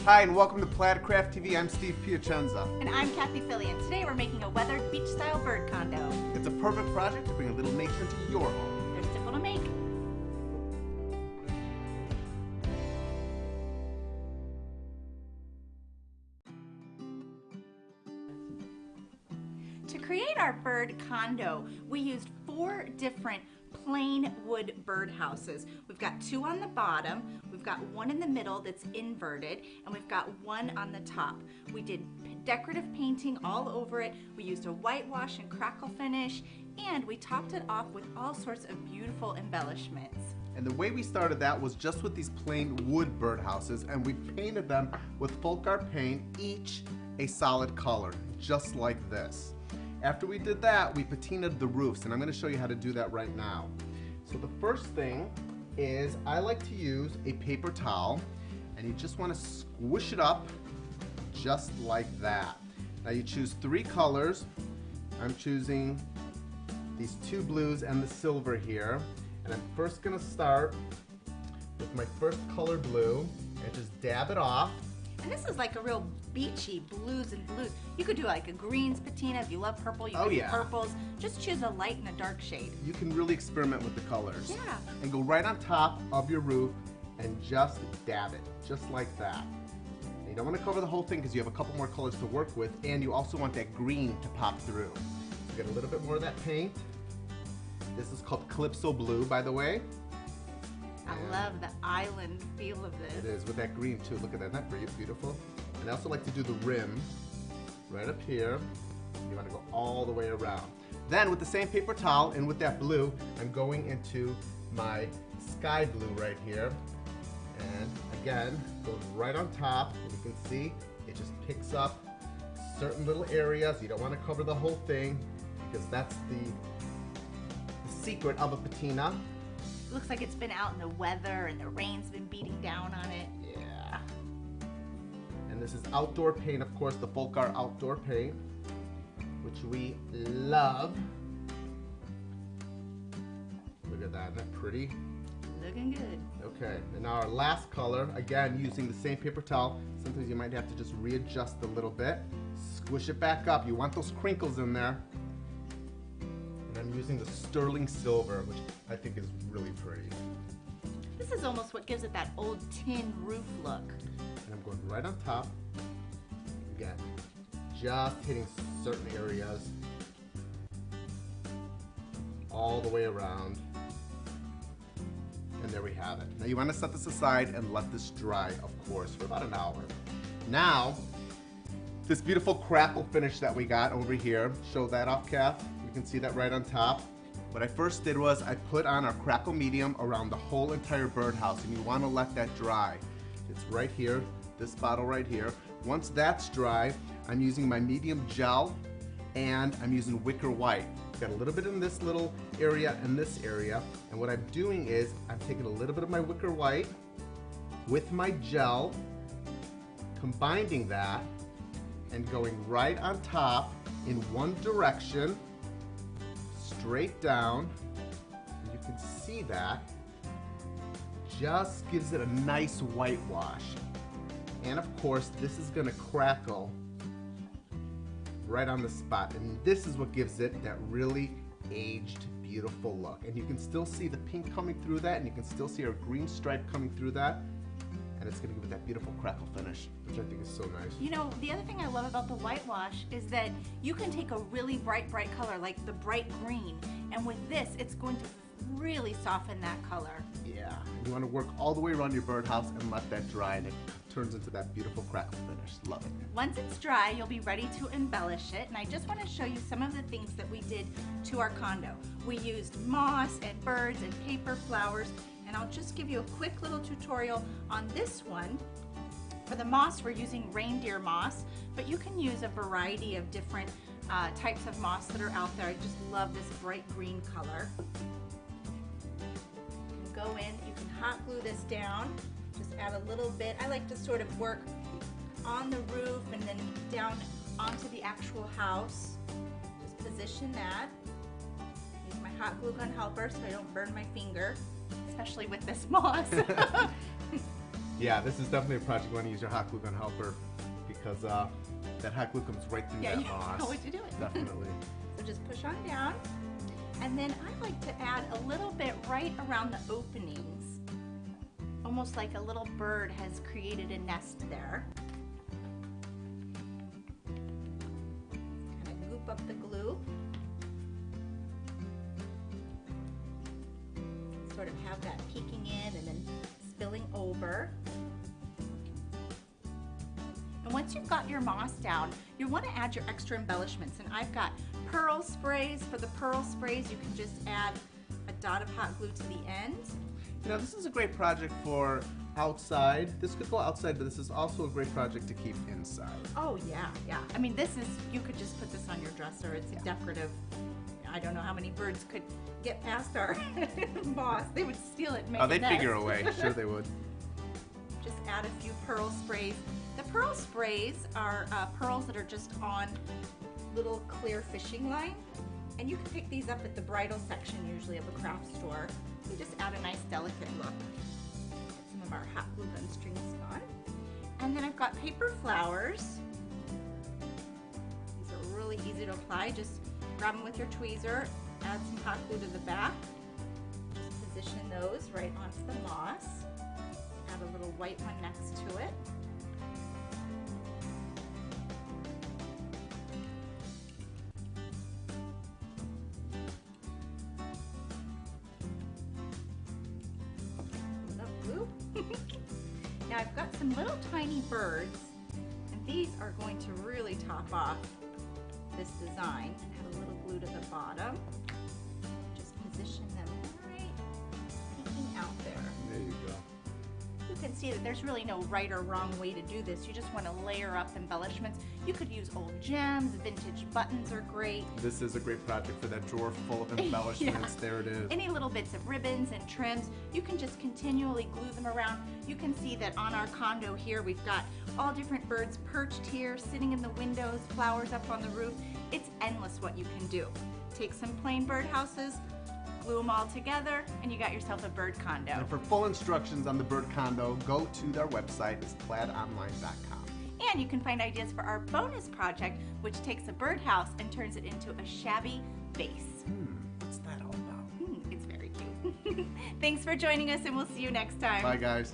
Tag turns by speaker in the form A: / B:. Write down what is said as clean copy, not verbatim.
A: Hi, and welcome to Plaid Craft TV. I'm Steve Piacenza.
B: And I'm Cathie Filian. Today we're making a weathered beach-style bird condo.
A: It's a perfect project to bring a little nature into your home.
B: They're simple to make. To create our bird condo, we used 4 different plain wood birdhouses. We've got 2 on the bottom, we've got 1 in the middle that's inverted, and we've got 1 on the top. We did decorative painting all over it. We used a whitewash and crackle finish, and we topped it off with all sorts of beautiful embellishments.
A: And the way we started that was just with these plain wood birdhouses, and we painted them with folk art paint, each a solid color, just like this. After we did that, we patinaed the roofs, and I'm going to show you how to do that right now. So the first thing is I like to use a paper towel, and you just want to squish it up just like that. Now you choose 3 colors. I'm choosing these 2 blues and the silver here, and I'm first going to start with my first color blue and just dab it off.
B: And this is like a real beachy blues and blues. You could do like a greens patina if you love purple. You could do purples. Just choose a light and a dark shade.
A: You can really experiment with the colors.
B: Yeah.
A: And go right on top of your roof and just dab it, just like that. And you don't want to cover the whole thing because you have a couple more colors to work with, and you also want that green to pop through. So get a little bit more of that paint. This is called Calypso Blue, by the way.
B: I love the island feel of this.
A: It is, with that green too. Look at that, isn't that beautiful? And I also like to do the rim right up here. You want to go all the way around. Then with the same paper towel and with that blue, I'm going into my sky blue right here. And again, goes right on top. And you can see it just picks up certain little areas. You don't want to cover the whole thing because that's the secret of a patina.
B: It looks like it's been out in the weather and the rain's been beating down on it.
A: Yeah. And this is outdoor paint, of course, the folk art outdoor paint, which we love. Look at that, isn't that pretty?
B: Looking good.
A: Okay, and now our last color, again, using the same paper towel. Sometimes you might have to just readjust a little bit. Squish it back up. You want those crinkles in there. I'm using the sterling silver, which I think is really pretty.
B: This is almost what gives it that old tin roof look.
A: And I'm going right on top. Again, just hitting certain areas all the way around. And there we have it. Now you want to set this aside and let this dry, of course, for about an hour. Now, this beautiful crackle finish that we got over here, show that off, Kath. You can see that right on top. What I first did was I put on our crackle medium around the whole entire birdhouse, and you want to let that dry. It's right here, this bottle right here. Once that's dry, I'm using my medium gel and I'm using wicker white. Got a little bit in this little area and this area, and what I'm doing is I'm taking a little bit of my wicker white with my gel, combining that and going right on top in one direction, straight down. You can see that just gives it a nice whitewash. And of course, this is gonna crackle right on the spot. And this is what gives it that really aged, beautiful look. And you can still see the pink coming through that, and you can still see our green stripe coming through that. And it's gonna give it that beautiful crackle finish, which I think is so nice.
B: You know, the other thing I love about the whitewash is that you can take a really bright color, like the bright green, and with this, it's going to really soften that color.
A: Yeah, you wanna work all the way around your birdhouse and let that dry, and it turns into that beautiful crackle finish. Love it.
B: Once it's dry, you'll be ready to embellish it, and I just wanna show you some of the things that we did to our condo. We used moss and birds and paper flowers, and I'll just give you a quick little tutorial on this one. For the moss, we're using reindeer moss, but you can use a variety of different types of moss that are out there. I just love this bright green color. You can go in, you can hot glue this down, just add a little bit. I like to sort of work on the roof and then down onto the actual house. Just position that. Use my hot glue gun helper so I don't burn my finger, especially with this moss.
A: Yeah, this is definitely a project you want to use your hot glue gun helper because that hot glue comes right through that
B: you
A: moss.
B: know what to do it.
A: Definitely.
B: So just push on down. And then I like to add a little bit right around the openings. Almost like a little bird has created a nest there. Kind of goop up the glue. Sort of have that peeking in and then spilling over. And once you've got your moss down, you want to add your extra embellishments. And I've got pearl sprays. For the pearl sprays, you can just add a dot of hot glue to the end.
A: You know, this is a great project for outside. This could go outside, but this is also a great project to keep inside.
B: Oh yeah, yeah. I mean, this is, you could just put this on your dresser. It's a decorative. I don't know how many birds could get past our moss. They would steal it and make
A: Oh,
B: a
A: they'd
B: nest.
A: figure a way. Sure they would.
B: Just add a few pearl sprays. The pearl sprays are pearls that are just on little clear fishing line. And you can pick these up at the bridal section usually of a craft store. You just add a nice delicate look. Get some of our hot glue gun strings on. And then I've got paper flowers. These are really easy to apply. Just grab them with your tweezer, add some hot glue to the back. Just position those right onto the moss. Add a little white one next to it. Now I've got some little tiny birds, and these are going to really top off this design. Add a little glue to the bottom. Just position them right peeking out there.
A: There you go.
B: You can see that there's really no right or wrong way to do this. You just want to layer up embellishments. You could use old gems, vintage buttons are great.
A: This is a great project for that drawer full of embellishments.
B: Yeah.
A: There it is.
B: Any little bits of ribbons and trims, you can just continually glue them around. You can see that on our condo here, we've got all different birds perched here, sitting in the windows, flowers up on the roof. It's endless what you can do. Take some plain birdhouses, glue them all together, and you got yourself a bird condo.
A: And for full instructions on the bird condo, go to their website. It's plaidonline.com.
B: And you can find ideas for our bonus project, which takes a birdhouse and turns it into a shabby vase.
A: What's that all about?
B: It's very cute. Thanks for joining us, and we'll see you next time.
A: Bye, guys.